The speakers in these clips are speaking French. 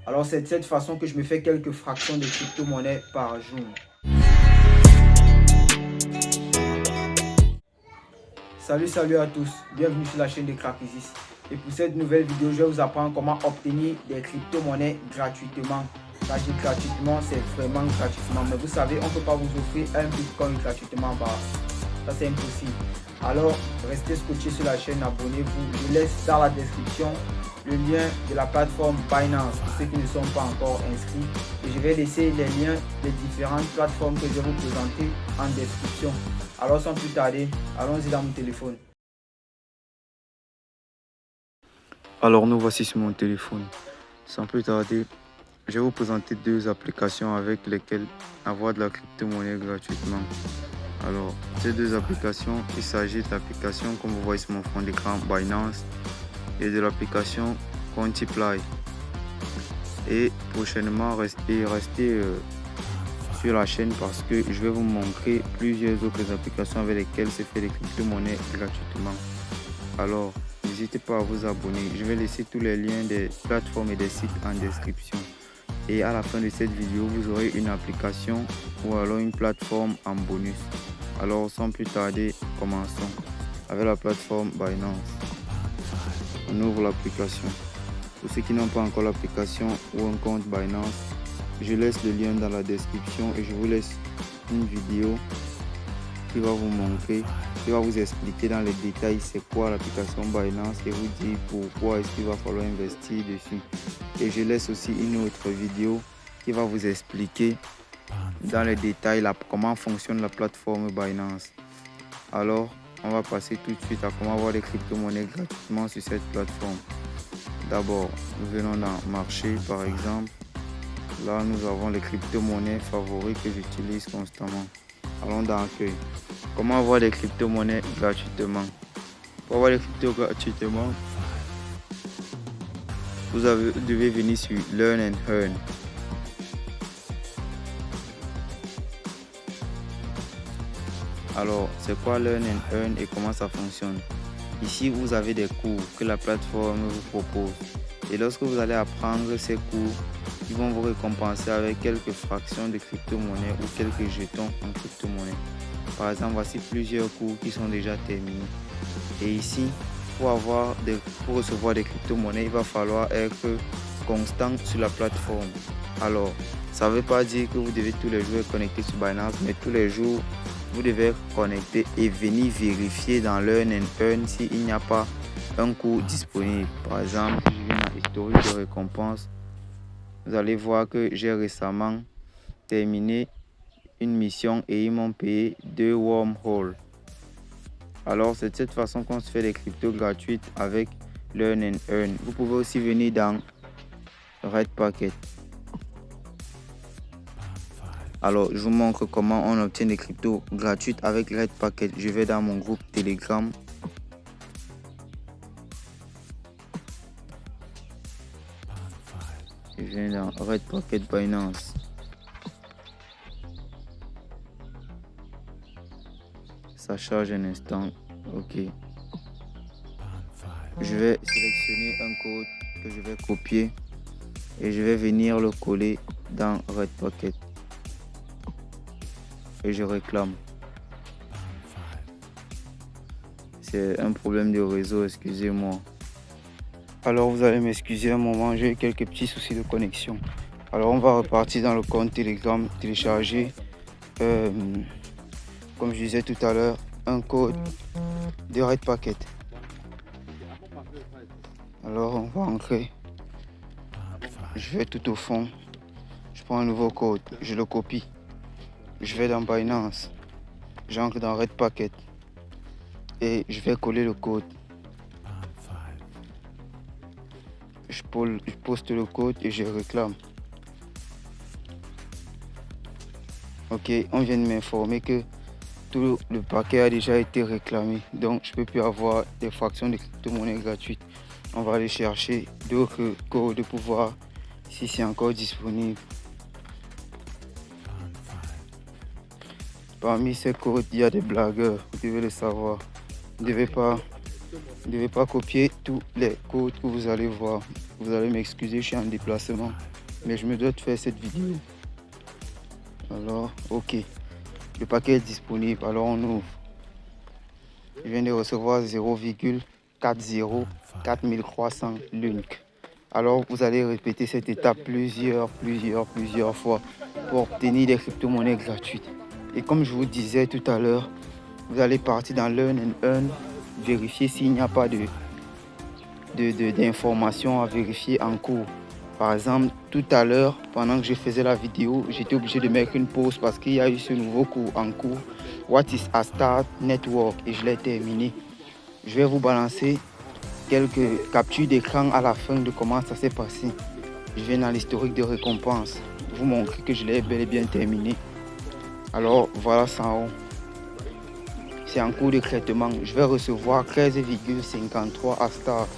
Alors c'est de cette façon que je me fais quelques fractions de crypto-monnaies par jour. Salut à tous, bienvenue sur la chaîne de Crackizis. Et pour cette nouvelle vidéo, je vais vous apprendre comment obtenir des crypto-monnaies gratuitement. Quand je dis gratuitement, c'est vraiment gratuitement. Mais vous savez, on ne peut pas vous offrir un bitcoin gratuitement. Ça c'est impossible. Alors, restez scotchés sur la chaîne, abonnez-vous. Je laisse dans la description le lien de la plateforme Binance pour ceux qui ne sont pas encore inscrits. Et je vais laisser les liens des différentes plateformes que je vais vous présenter en description. Alors sans plus tarder, allons-y dans mon téléphone. Alors nous voici sur mon téléphone. Sans plus tarder, je vais vous présenter deux applications avec lesquelles avoir de la crypto-monnaie gratuitement. Alors ces deux applications, il s'agit de l'application comme vous voyez sur mon fond d'écran Binance et de l'application Cointiply. Et prochainement restez sur la chaîne parce que je vais vous montrer plusieurs autres applications avec lesquelles se fait des crypto-monnaies gratuitement. Alors n'hésitez pas à vous abonner. Je vais laisser tous les liens des plateformes et des sites en description. Et à la fin de cette vidéo, vous aurez une application ou alors une plateforme en bonus. Alors sans plus tarder, commençons avec la plateforme Binance. On ouvre l'application. Pour ceux qui n'ont pas encore l'application ou un compte Binance, je laisse le lien dans la description et je vous laisse une vidéo qui va vous montrer, qui va vous expliquer dans les détails c'est quoi l'application Binance et vous dire pourquoi est-ce qu'il va falloir investir dessus. Et je laisse aussi une autre vidéo qui va vous expliquer dans les détails comment fonctionne la plateforme Binance. Alors, on va passer tout de suite à comment avoir des crypto-monnaies gratuitement sur cette plateforme. D'abord, nous venons dans marché par exemple. Là, nous avons les crypto-monnaies favoris que j'utilise constamment. Allons dans accueil. Comment avoir des crypto-monnaies gratuitement? Pour avoir des cryptos gratuitement, vous devez venir sur Learn and Earn. Alors, c'est quoi Learn and Earn et comment ça fonctionne? Ici, vous avez des cours que la plateforme vous propose. Et lorsque vous allez apprendre ces cours, ils vont vous récompenser avec quelques fractions de crypto-monnaie ou quelques jetons en crypto-monnaie. Par exemple, voici plusieurs cours qui sont déjà terminés. Et ici, pour recevoir des crypto-monnaies, il va falloir être constant sur la plateforme. Alors, ça ne veut pas dire que vous devez tous les jours être connecté sur Binance, mais tous les jours, vous devez être connecté et venir vérifier dans Learn and Earn s'il n'y a pas un cours disponible. Par exemple, je viens dans historique de récompense. Vous allez voir que j'ai récemment terminé une mission et ils m'ont payé 2 wormholes. Alors c'est de cette façon qu'on se fait des cryptos gratuites avec Learn and Earn. Vous pouvez aussi venir dans Red Packet. Alors je vous montre comment on obtient des cryptos gratuites avec Red Packet. Je vais dans mon groupe Telegram. Je viens dans Red Packet Binance. Ça charge un instant. Ok. Je vais sélectionner un code que je vais copier et je vais venir le coller dans Red Packet. Et je réclame. C'est un problème de réseau, excusez-moi. Alors vous allez m'excuser un moment, j'ai eu quelques petits soucis de connexion. Alors on va repartir dans le compte Telegram, télécharger, comme je disais tout à l'heure, un code de Red Packet. Alors on va entrer. Je vais tout au fond. Je prends un nouveau code, je le copie. Je vais dans Binance. J'entre dans Red Packet. Et je vais coller le code. Je poste le code et je réclame. Ok, on vient de m'informer que tout le paquet a déjà été réclamé. Donc je ne peux plus avoir des fractions de crypto-monnaie gratuites. On va aller chercher d'autres codes pour voir si c'est encore disponible. Parmi ces codes, il y a des blagueurs, vous devez le savoir. Vous ne devez pas Vous ne devez pas copier tous les codes que vous allez voir. Vous allez m'excuser, je suis en déplacement. Mais je me dois de faire cette vidéo. Alors, ok. Le paquet est disponible. Alors, on ouvre. Je viens de recevoir 0,404300 LUNC. Alors, vous allez répéter cette étape plusieurs fois pour obtenir des crypto-monnaies gratuites. Et comme je vous disais tout à l'heure, vous allez partir dans Learn and Earn, vérifier s'il n'y a pas d'informations à vérifier en cours. Par exemple, tout à l'heure, pendant que je faisais la vidéo, j'étais obligé de mettre une pause parce qu'il y a eu ce nouveau cours en cours, What is a Start Network, et je l'ai terminé. Je vais vous balancer quelques captures d'écran à la fin de comment ça s'est passé. Je vais dans l'historique de récompense, vous montrer que je l'ai bel et bien terminé. Alors voilà ça en haut. C'est en cours de traitement. Je vais recevoir 13,53 à Start.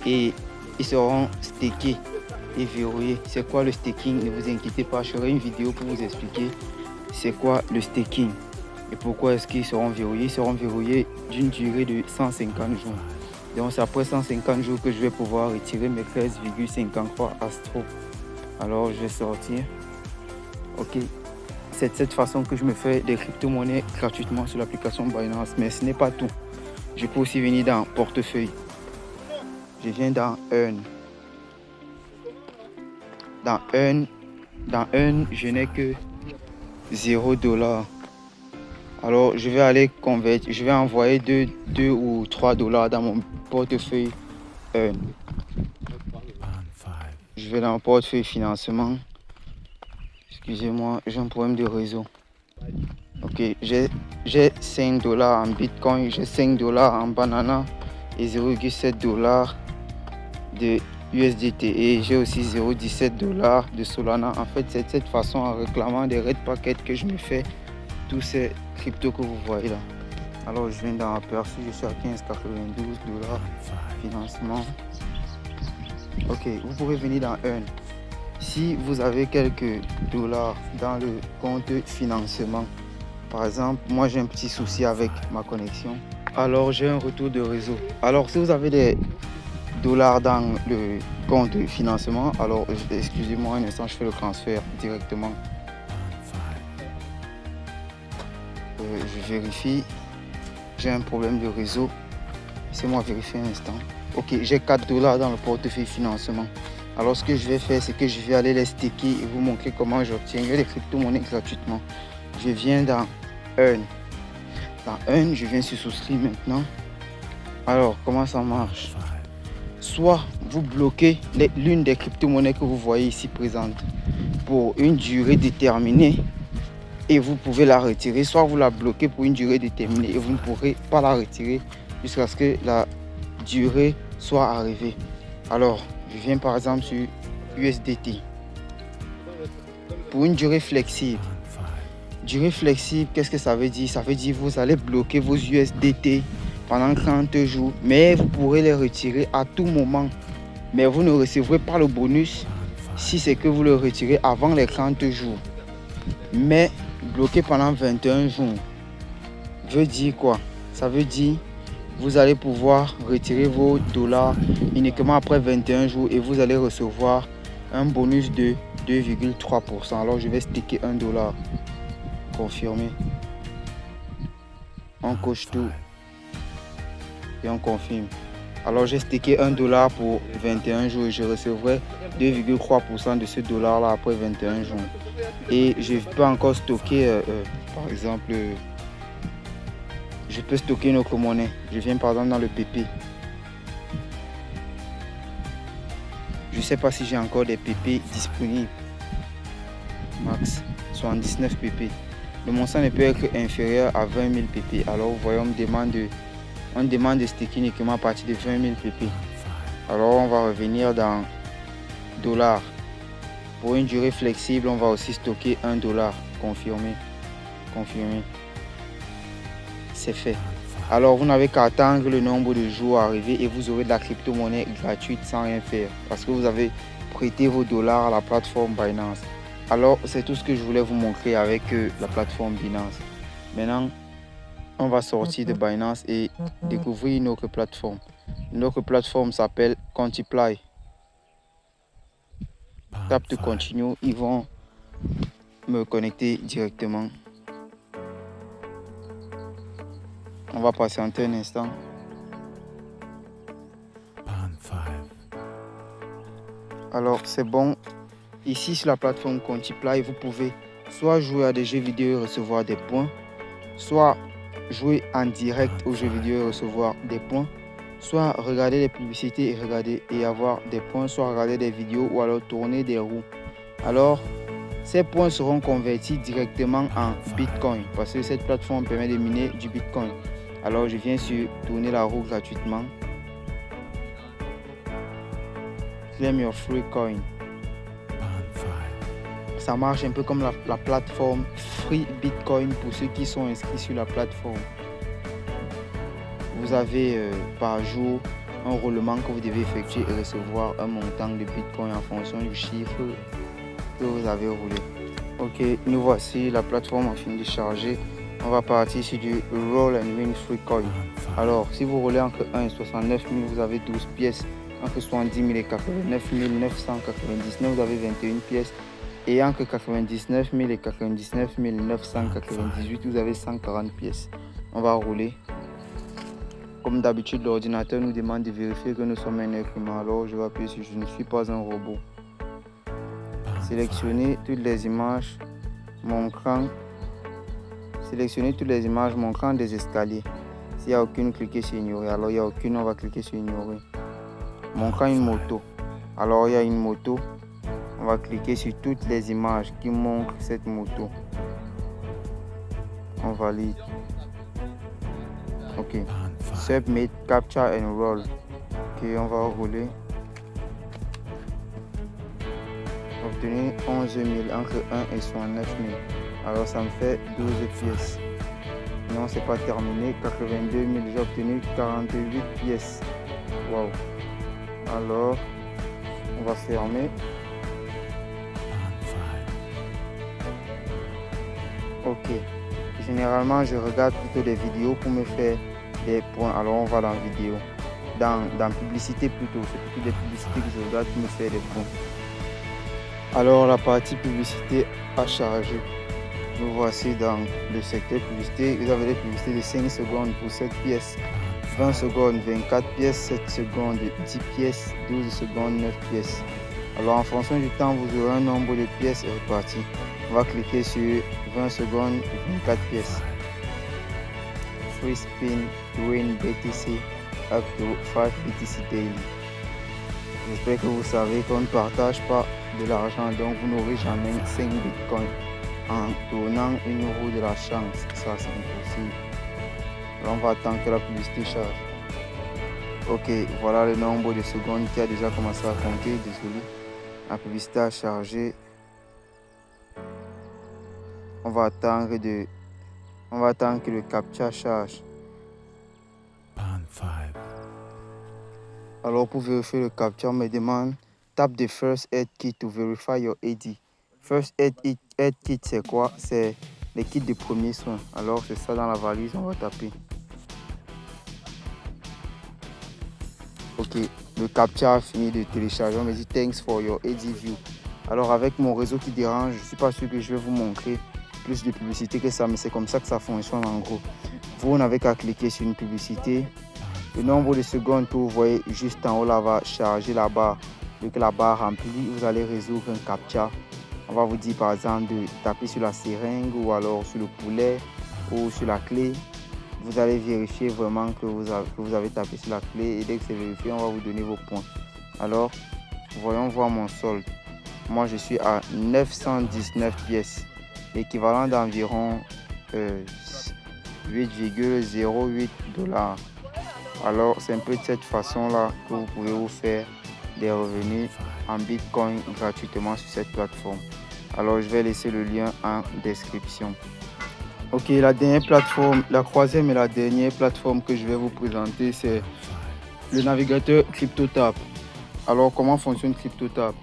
Et ils seront stakés et verrouillés. C'est quoi le staking? Ne vous inquiétez pas, je ferai une vidéo pour vous expliquer c'est quoi le staking et pourquoi est-ce qu'ils seront verrouillés. Ils seront verrouillés d'une durée de 150 jours. Donc c'est après 150 jours que je vais pouvoir retirer mes 13,53 Astro. Alors je vais sortir. Ok. C'est de cette façon que je me fais des crypto-monnaies gratuitement sur l'application Binance. Mais ce n'est pas tout. Je peux aussi venir dans portefeuille. Je viens dans Earn. Dans Earn, je n'ai que $0. Alors je vais aller convertir. Je vais envoyer 2 ou 3 dollars dans mon portefeuille Earn. Je vais dans le portefeuille financement. Excusez-moi, j'ai un problème de réseau. Ok, j'ai $5 en Bitcoin, j'ai $5 en Banana et 0,7 $ de USDT. Et j'ai aussi 0,17 $ de Solana. En fait, c'est de cette façon, en réclamant des red packets, que je me fais tous ces cryptos que vous voyez là. Alors, je viens dans Aperçu, je suis à 15,92 $. Financement. Ok, vous pouvez venir dans Earn. Si vous avez quelques dollars dans le compte financement, par exemple, moi j'ai un petit souci avec ma connexion, alors j'ai un retour de réseau. Alors si vous avez des dollars dans le compte financement, alors excusez-moi un instant, je fais le transfert directement. Je vérifie, j'ai un problème de réseau. Laissez-moi vérifier un instant. Ok, j'ai 4 dollars dans le portefeuille financement. Alors ce que je vais faire, c'est que je vais aller les staker et vous montrer comment j'obtiens les crypto-monnaies gratuitement. Je viens dans Earn. Dans Earn, je viens sur souscrire maintenant. Alors, comment ça marche? Soit vous bloquez l'une des crypto-monnaies que vous voyez ici présente pour une durée déterminée et vous pouvez la retirer. Soit vous la bloquez pour une durée déterminée et vous ne pourrez pas la retirer jusqu'à ce que la durée soit arrivée. Alors, je viens par exemple sur USDT. Pour une durée flexible. Durée flexible, qu'est-ce que ça veut dire? Ça veut dire que vous allez bloquer vos USDT pendant 30 jours. Mais vous pourrez les retirer à tout moment. Mais vous ne recevrez pas le bonus si c'est que vous le retirez avant les 30 jours. Mais bloqué pendant 21 jours. Veut dire quoi? Ça veut dire vous allez pouvoir retirer vos dollars uniquement après 21 jours et vous allez recevoir un bonus de 2,3%. Alors je vais staker $1. Confirmer. On coche tout et on confirme. Alors j'ai staké $1 pour 21 jours et je recevrai 2,3% de ce dollar là après 21 jours. Et je peux encore stocker par exemple, je peux stocker une autre monnaie. Je viens par exemple dans le PP. Je ne sais pas si j'ai encore des PP disponibles. Max 79 PP. Le montant ne peut être inférieur à 20 000 PP. Alors vous voyez, on demande de staker uniquement à partir de 20 000 PP. Alors on va revenir dans dollars. Pour une durée flexible, on va aussi stocker $1. Confirmer. Confirmer. C'est fait. Alors vous n'avez qu'à attendre le nombre de jours arrivé et vous aurez de la crypto-monnaie gratuite sans rien faire parce que vous avez prêté vos dollars à la plateforme Binance. Alors c'est tout ce que je voulais vous montrer avec la plateforme Binance. Maintenant, on va sortir de Binance et découvrir une autre plateforme. Notre plateforme s'appelle Contiply. Tape de continue, ils vont me connecter directement. On va patienter un instant. Alors c'est bon. Ici sur la plateforme Contiply, vous pouvez soit jouer à des jeux vidéo et recevoir des points, soit jouer en direct aux jeux vidéo et recevoir des points, soit regarder des publicités et avoir des points, soit regarder des vidéos ou alors tourner des roues. Alors, ces points seront convertis directement en Bitcoin parce que cette plateforme permet de miner du Bitcoin. Alors, je viens sur tourner la roue gratuitement. Claim your free coin. Ça marche un peu comme la plateforme Free Bitcoin pour ceux qui sont inscrits sur la plateforme. Vous avez par jour un roulement que vous devez effectuer et recevoir un montant de Bitcoin en fonction du chiffre que vous avez roulé. Ok, nous voici, la plateforme a fini de charger. On va partir sur du Roll and Win Free Coin. Alors, si vous roulez entre 1 et 69 000, vous avez 12 pièces. Entre 70 000 et 89 999, vous avez 21 pièces. Et entre 99 000 et 99 998, vous avez 140 pièces. On va rouler. Comme d'habitude, l'ordinateur nous demande de vérifier que nous sommes un être humain. Alors, je vais appuyer sur « Je ne suis pas un robot ». Sélectionnez toutes les images montrant des escaliers. S'il n'y a aucune, cliquez sur « Ignorer ». Alors, il n'y a aucune, on va cliquer sur « Ignorer ». Montrant une moto. Alors, il y a une moto. On va cliquer sur toutes les images qui montrent cette moto. On valide. Ok. Submit, capture and roll. Ok, on va rouler. Obtenir 11 000 entre 1 et 69 000. Alors ça me fait 12 pièces. Non, c'est pas terminé. 82 000, j'ai obtenu 48 pièces. Wow. Alors, on va fermer. Ok. Généralement, je regarde plutôt des vidéos pour me faire des points. Alors, on va dans vidéo. Dans publicité plutôt. C'est plutôt des publicités que je regarde pour me faire des points. Alors, la partie publicité a chargé. Nous voici dans le secteur publicité. Vous avez des publicités de 5 secondes pour 7 pièces. 20 secondes, 24 pièces. 7 secondes, 10 pièces. 12 secondes, 9 pièces. Alors, en fonction du temps, vous aurez un nombre de pièces réparties. On va cliquer sur 20 secondes, 24 pièces. Free spin, win BTC, up to 5 BTC daily. J'espère que vous savez qu'on ne partage pas de l'argent, donc vous n'aurez jamais 5 bitcoins en tournant une roue de la chance. Ça, c'est impossible. Alors, on va attendre que la publicité charge. Ok, voilà le nombre de secondes qui a déjà commencé à compter. Désolé. La publicité a chargé. On va attendre que le captcha charge. Alors pour vérifier le captcha, on me demande tape the first aid kit to verify your ID. First aid kit c'est quoi? C'est les kits de premiers soins. Alors c'est ça dans la valise, on va taper. Ok, le captcha a fini de télécharger. On me dit thanks for your ID view. Alors avec mon réseau qui dérange, je ne suis pas sûr que je vais vous montrer plus de publicité que ça, mais c'est comme ça que ça fonctionne en gros. Vous n'avez qu'à cliquer sur une publicité. Le nombre de secondes que vous voyez juste en haut là va charger la barre. Dès que la barre remplie, vous allez résoudre un captcha. On va vous dire par exemple de taper sur la seringue ou alors sur le poulet ou sur la clé. Vous allez vérifier vraiment que vous avez tapé sur la clé et dès que c'est vérifié, on va vous donner vos points. Alors, voyons voir mon solde. Moi, je suis à 919 pièces, l'équivalent d'environ 8,08 $. Alors, c'est un peu de cette façon-là que vous pouvez vous faire des revenus en Bitcoin gratuitement sur cette plateforme. Alors, je vais laisser le lien en description. Ok, la dernière plateforme, la troisième et la dernière plateforme que je vais vous présenter, c'est le navigateur CryptoTab. Alors, comment fonctionne CryptoTab?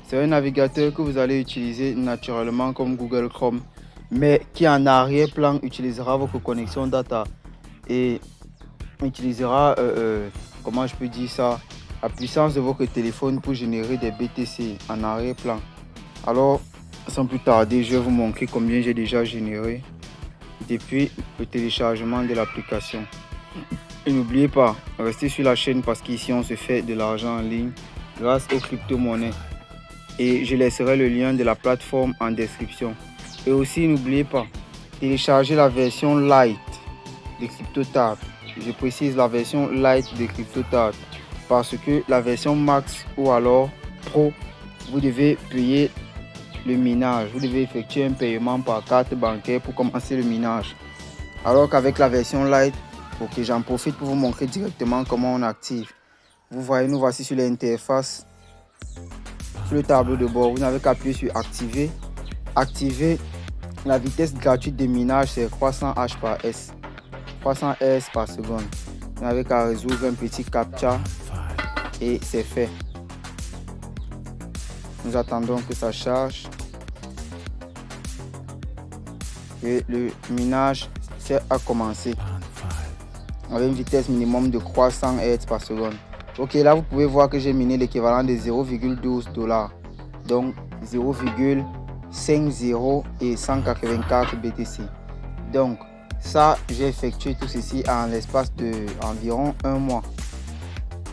C'est un navigateur que vous allez utiliser naturellement comme Google Chrome, mais qui en arrière-plan utilisera votre connexion data et utilisera, comment je peux dire ça, la puissance de votre téléphone pour générer des BTC en arrière-plan. Alors, sans plus tarder, je vais vous montrer combien j'ai déjà généré depuis le téléchargement de l'application. Et n'oubliez pas, restez sur la chaîne parce qu'ici on se fait de l'argent en ligne grâce aux crypto-monnaies. Et je laisserai le lien de la plateforme en description. Et aussi n'oubliez pas, téléchargez la version light de CryptoTab. Je précise la version light de CryptoTab parce que la version max ou alors pro, vous devez payer le minage. Vous devez effectuer un paiement par carte bancaire pour commencer le minage. Alors qu'avec la version light, ok, j'en profite pour vous montrer directement comment on active. Vous voyez, nous voici sur l'interface, sur le tableau de bord. Vous n'avez qu'à appuyer sur activer. Activer la vitesse gratuite de minage, c'est 300 H par S. 300 S par seconde. Vous n'avez qu'à résoudre un petit captcha et c'est fait. Nous attendons que ça charge. Et le minage a commencé avec une vitesse minimum de 300 Hz par seconde. Ok, là vous pouvez voir que j'ai miné l'équivalent de 0,12 $. Donc 0,50 et 184 BTC. Donc ça, j'ai effectué tout ceci en l'espace d'environ un mois.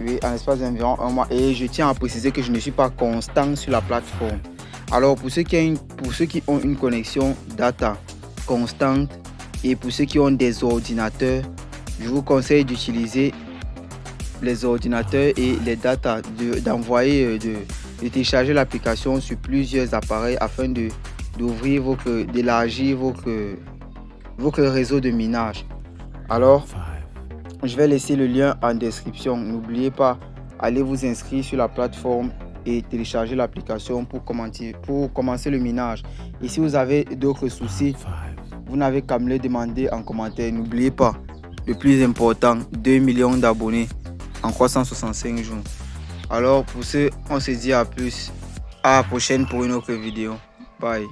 Oui, en l'espace d'environ un mois. Et je tiens à préciser que je ne suis pas constant sur la plateforme. Alors pour ceux qui ont une connexion data constante et pour ceux qui ont des ordinateurs, je vous conseille d'utiliser les ordinateurs et les datas, d'envoyer, de télécharger l'application sur plusieurs appareils afin d'élargir votre réseau de minage. Alors, je vais laisser le lien en description. N'oubliez pas, allez vous inscrire sur la plateforme et télécharger l'application pour commencer le minage. Et si vous avez d'autres soucis, vous n'avez qu'à me les demander en commentaire. N'oubliez pas, le plus important, 2 millions d'abonnés en 365 jours. Alors pour ce, on se dit à la prochaine pour une autre vidéo. Bye.